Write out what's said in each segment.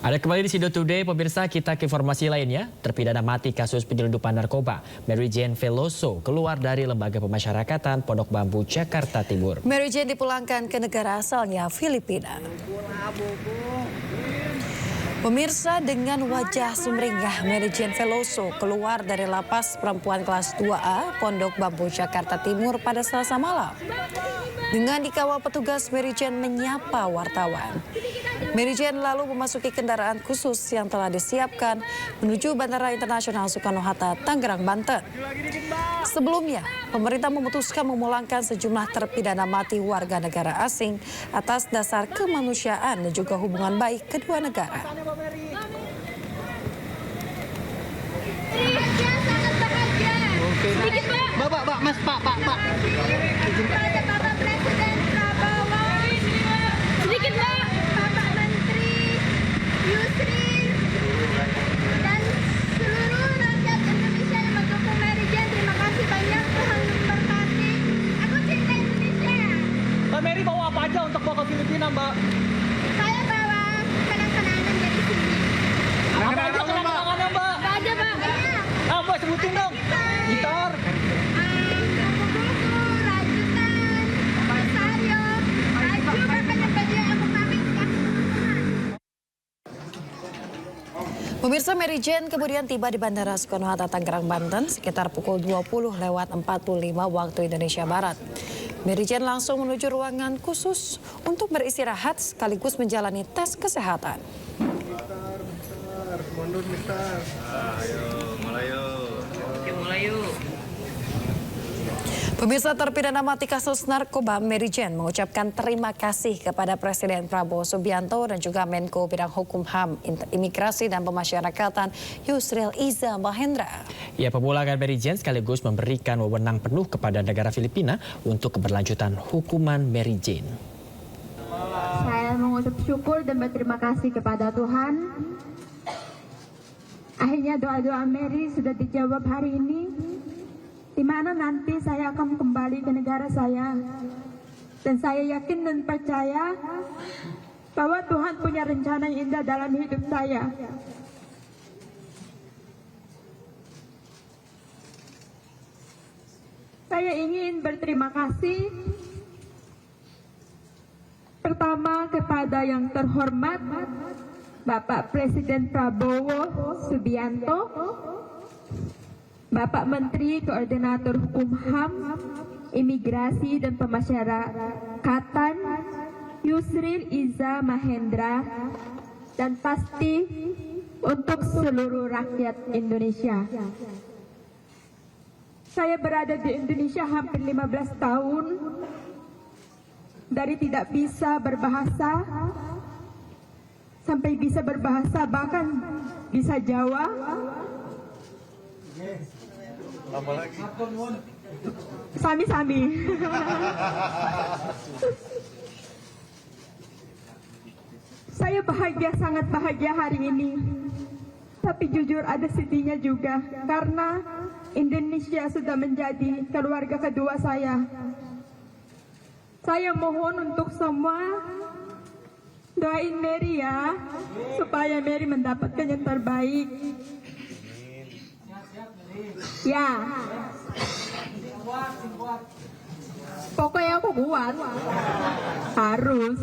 Ada kembali di Sido Today, pemirsa. Kita ke informasi lainnya. Terpidana mati kasus penyelundupan narkoba Mary Jane Veloso keluar dari Lembaga Pemasyarakatan Pondok Bambu, Jakarta Timur. Mary Jane dipulangkan ke negara asalnya, Filipina. Pemirsa, dengan wajah sumringah, Mary Jane Veloso keluar dari lapas perempuan kelas 2A Pondok Bambu, Jakarta Timur pada Selasa malam. Dengan dikawal petugas, Mary Jane menyapa wartawan. Mary Jane lalu memasuki kendaraan khusus yang telah disiapkan menuju Bandara Internasional Soekarno-Hatta, Tangerang, Banten. Sebelumnya, pemerintah memutuskan memulangkan sejumlah terpidana mati warga negara asing atas dasar kemanusiaan dan juga hubungan baik kedua negara. Sedikit, Pak. Pak, Mas, Pak. Kepada Bapak Presiden Prabowo, sedikit, Pak. Bapak Menteri Yusril dan seluruh rakyat Indonesia yang mendukung Mary Jane, terima kasih banyak. Tuhan memberkati. Aku cinta Indonesia. Mbak Mary bawa apa aja untuk bawa ke Filipina, Mbak? Saya bawa kenang-kenangan dari sini. Apa aja kenang-kenangannya, Mbak? Apa aja, Pak? Banyak. Mbak sebutin dong. Gitar. Buku-buku, rajutan, rosario, baju, bahkan baju yang aku pakai sekarang. Pemirsa, Mary Jane kemudian tiba di Bandara Soekarno-Hatta, Tangerang, Banten sekitar pukul 20:45 waktu Indonesia Barat. Mary Jane langsung menuju ruangan khusus untuk beristirahat sekaligus menjalani tes kesehatan. Mundur, Mister. Mulai yuk. Pemirsa, terpidana mati kasus narkoba Mary Jane mengucapkan terima kasih kepada Presiden Prabowo Subianto dan juga Menko Bidang Hukum HAM, Imigrasi dan Pemasyarakatan Yusril Iza Mahendra. Ya, pemulangan Mary Jane sekaligus memberikan wewenang penuh kepada negara Filipina untuk keberlanjutan hukuman Mary Jane. Saya mengucap syukur dan berterima kasih kepada Tuhan. Akhirnya doa-doa Mary sudah dijawab hari ini, di mana nanti saya akan kembali ke negara saya. Dan saya yakin dan percaya bahwa Tuhan punya rencana yang indah dalam hidup saya. Saya ingin berterima kasih pertama kepada yang terhormat Bapak Presiden Prabowo Subianto, Bapak Menteri Koordinator Hukum HAM, Imigrasi dan Pemasyarakatan Yusril Iza Mahendra, dan pasti untuk seluruh rakyat Indonesia. Saya berada di Indonesia hampir 15 tahun, dari tidak bisa berbahasa sampai bisa berbahasa, bahkan bisa Jawa. Sami-sami. Saya bahagia, sangat bahagia hari ini. Tapi jujur ada sedihnya juga, karena Indonesia sudah menjadi keluarga kedua saya. Saya mohon untuk semua doain Mary ya, supaya Mary mendapatkan yang terbaik. Ya. Pokoknya aku kuat. Harus.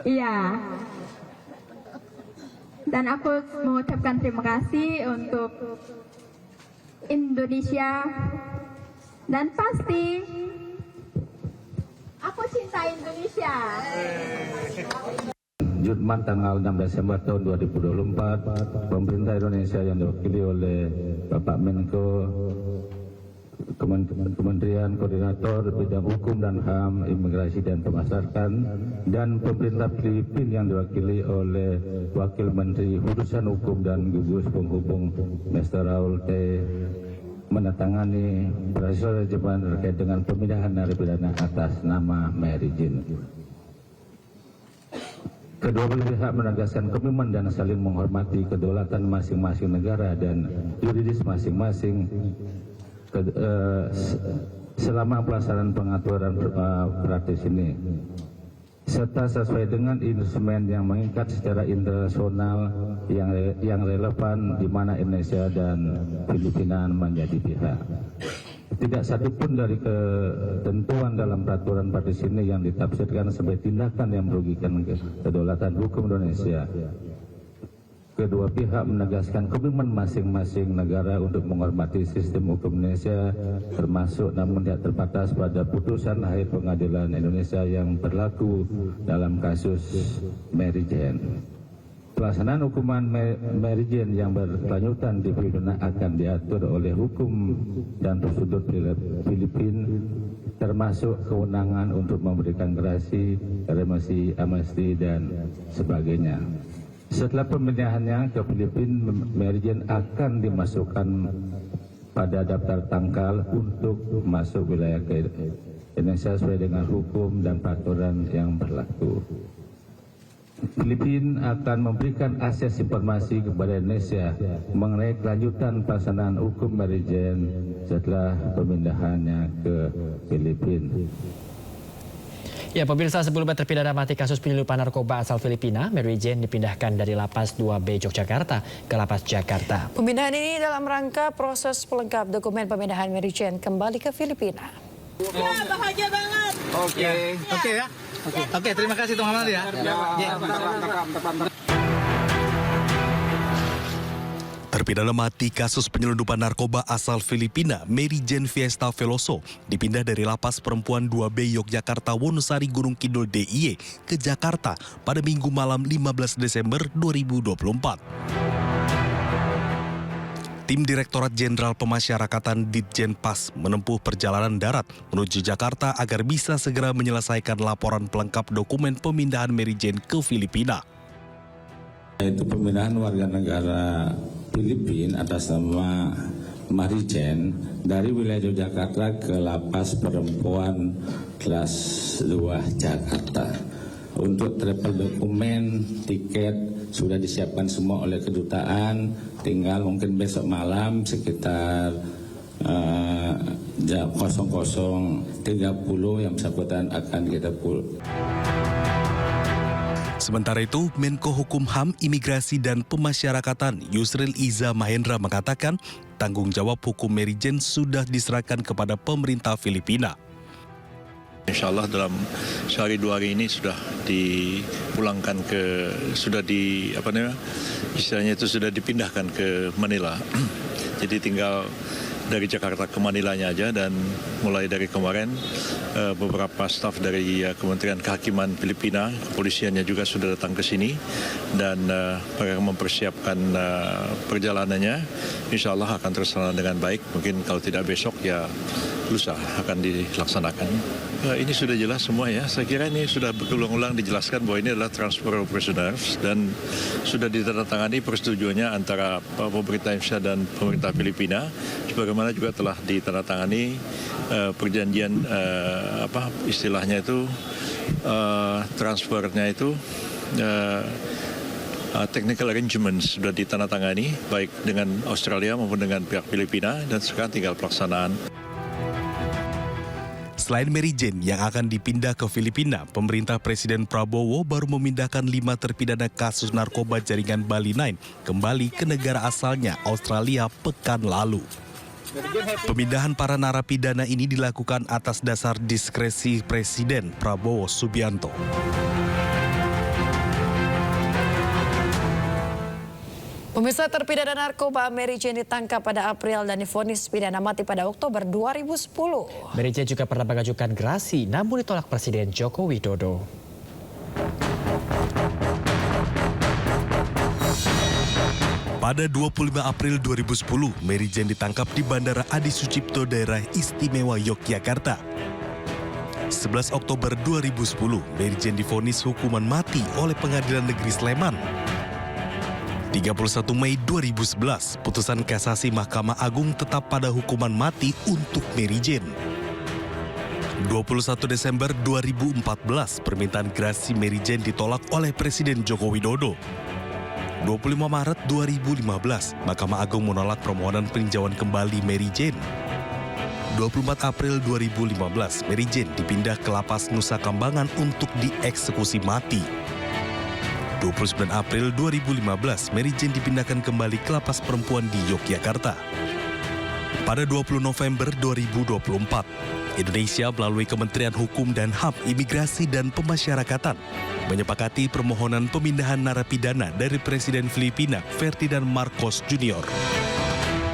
Iya. Dan aku mengucapkan terima kasih untuk Indonesia. Dan pasti aku cinta Indonesia. Jumat tanggal 6 Desember tahun 2024, pemerintah Indonesia yang diwakili oleh Bapak Menko, Kementerian Koordinator Bidang Hukum dan HAM, Imigrasi dan Pemasyarakatan, dan pemerintah Filipina yang diwakili oleh Wakil Menteri Urusan Hukum dan Gugus Penghubung Mr. Raul T. menandatangani persetujuan terkait dengan pemindahan narapidana atas nama Mary Jane. Kedua belah pihak menegaskan komitmen dan saling menghormati kedaulatan masing-masing negara dan yuridis masing-masing selama pelaksanaan pengaturan praktis ini. serta sesuai dengan instrumen yang mengikat secara internasional yang relevan di mana Indonesia dan Filipina menjadi pihak. Tidak satupun dari ketentuan dalam peraturan partis ini yang ditafsirkan sebagai tindakan yang merugikan kedaulatan hukum Indonesia. Kedua pihak menegaskan komitmen masing-masing negara untuk menghormati sistem hukum Indonesia, termasuk namun tidak terbatas pada putusan akhir pengadilan Indonesia yang berlaku dalam kasus Mary Jane. Pelaksanaan hukuman Mary Jane yang berkelanjutan di Filipina akan diatur oleh hukum dan prosedur Filipina, termasuk kewenangan untuk memberikan gerasi, remisi, amnesti, dan sebagainya. Setelah pemindahannya ke Filipina, Mary Jane akan dimasukkan pada daftar tangkal untuk masuk wilayah ke Indonesia sesuai dengan hukum dan peraturan yang berlaku. Filipina akan memberikan akses informasi kepada Indonesia mengenai kelanjutan pelaksanaan hukum Mary Jane setelah pemindahannya ke Filipina. Ya, pemirsa, sebelumnya terpidana mati kasus penyelundupan narkoba asal Filipina, Mary Jane dipindahkan dari Lapas 2B Yogyakarta ke Lapas Jakarta. Pemindahan ini dalam rangka proses pelengkap dokumen pemindahan Mary Jane kembali ke Filipina. Ya, bahagia banget. Oke ya. Oke, terima kasih teman-teman ya. Terpidana mati kasus penyelundupan narkoba asal Filipina, Mary Jane Fiesta Veloso, dipindah dari Lapas Perempuan 2B Yogyakarta Wonosari Gunung Kidul DIY ke Jakarta pada Minggu malam 15 Desember 2024. Tim Direktorat Jenderal Pemasyarakatan Ditjenpas menempuh perjalanan darat menuju Jakarta agar bisa segera menyelesaikan laporan pelengkap dokumen pemindahan Mary Jane ke Filipina. Itu pemindahan warga negara Filipina atas nama Mary Jane dari wilayah Yogyakarta ke Lapas Perempuan kelas 2 Jakarta. Untuk travel dokumen, tiket sudah disiapkan semua oleh kedutaan, tinggal mungkin besok malam sekitar jam 00.30 yang bersangkutan akan kita pulang. Sementara itu, Menko Hukum HAM, Imigrasi dan Pemasyarakatan Yusril Iza Mahendra mengatakan tanggung jawab hukum Mary Jane sudah diserahkan kepada pemerintah Filipina. Insya Allah dalam sehari 2 hari ini sudah dipulangkan istilahnya itu sudah dipindahkan ke Manila. Jadi tinggal dari Jakarta ke Manilanya aja, dan mulai dari kemarin beberapa staf dari Kementerian Kehakiman Filipina, kepolisiannya juga sudah datang ke sini dan mereka mempersiapkan perjalanannya. Insya Allah akan terlaksana dengan baik. Mungkin kalau tidak besok ya lusa akan dilaksanakan. Ini sudah jelas semua ya. Saya kira ini sudah berulang-ulang dijelaskan bahwa ini adalah transfer of prisoners dan sudah ditandatangani persetujuannya antara pemerintah Indonesia dan pemerintah Filipina. Sebagaimana juga telah ditandatangani perjanjian istilahnya itu transfernya itu technical arrangements sudah ditandatangani baik dengan Australia maupun dengan pihak Filipina, dan sekarang tinggal pelaksanaan. Selain Mary Jane yang akan dipindah ke Filipina, pemerintah Presiden Prabowo baru memindahkan 5 terpidana kasus narkoba jaringan Bali 9 kembali ke negara asalnya, Australia, pekan lalu. Pemindahan para narapidana ini dilakukan atas dasar diskresi Presiden Prabowo Subianto. Pemirsa, terpidana narkoba Mary Jane ditangkap pada April dan divonis pidana mati pada Oktober 2010. Mary Jane juga pernah mengajukan gerasi, namun ditolak Presiden Joko Widodo. Pada 25 April 2010, Mary Jane ditangkap di Bandara Adi Sucipto, Daerah Istimewa Yogyakarta. 11 Oktober 2010, Mary Jane divonis hukuman mati oleh Pengadilan Negeri Sleman. 31 Mei 2011, putusan kasasi Mahkamah Agung tetap pada hukuman mati untuk Mary Jane. 21 Desember 2014, permintaan gerasi Mary Jane ditolak oleh Presiden Joko Widodo. 25 Maret 2015, Mahkamah Agung menolak permohonan peninjauan kembali Mary Jane. 24 April 2015, Mary Jane dipindah ke Lapas Nusa Kambangan untuk dieksekusi mati. 29 April 2015, Mary Jane dipindahkan kembali ke Lapas Perempuan di Yogyakarta. Pada 20 November 2024, Indonesia melalui Kementerian Hukum dan HAM, Imigrasi dan Pemasyarakatan menyepakati permohonan pemindahan narapidana dari Presiden Filipina Ferdinand Marcos Jr.